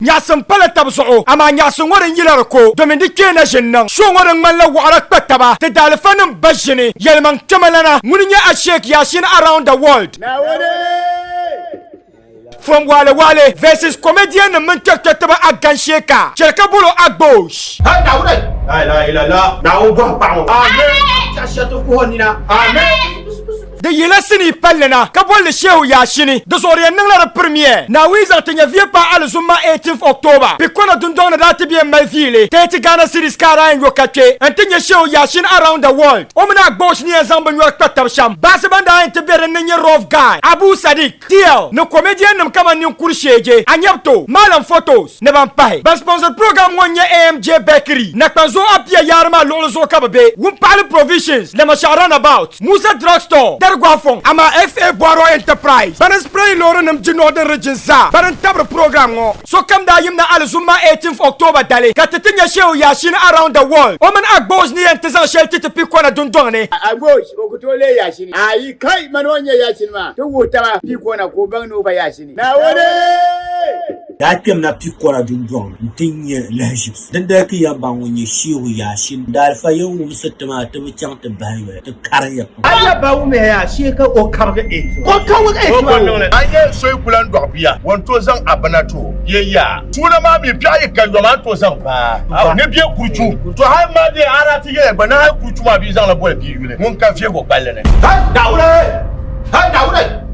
Nyasan pala tabso ama nyasan warin yilar ko domin dike na jinnan shon warin malla wara kpataba te dalfanin bashini yelman tamalana munya a Sheikh Yashin around the world. From Wale versus comedian Muntakataba Agan Sheka Chelkabulo Agbosh. La Amen. The YAASHINI Palena, Kabol SHEHU YAASHINI, the Sorian premiere. Now we are taking a pa Alzuma 18th October. Picorna Dundona that be a Mavile, Tati Ghana City Skara and Rokate, and Tinya SHEHU YAASHINI around the world. Omana Bosch near Zamban York Sham, Basabanda and Tibet and Nanya Rov Guy, Abu Sadiq, TL, no comedian, no come on new Kursheje, Anyapto, Malam Photos, Nevan But sponsored program 1 year AMJ Bakery, Nakazo Apia Yarma Lolozo Kababe, Wumpali Provisions, Lemasharan about, Musa Drugstore. Guafong ama FA Boro Enterprise baran spray lorenum Northern Regions baran tabra program ngo so kam da yimna Alzuma 18th October dale katetinya SHEHU YAASHINI around the world oman agbos ni entesa shelti te Picorna dundone agbos okutole YAASHINI ayi kai manonya YAASHINI ma to wota Picorna ko ban no ba YAASHINI na wode Dakem na Picorna dundon tinye lehips den da ki yamba wonye SHEHU YAASHINI dal fa yo musatama te chang te bayo te karya aya ba wo me ya sheka o karga e o kawo e o anye so ikulan dobia won to zan abanato ye ya tuna ma bi pya ka yo ma to zan ba ne bi kurchu to ha ma de arati ye ba na kurchu ma bi zan la boy bi yule mun kan fie go balle ne ha daure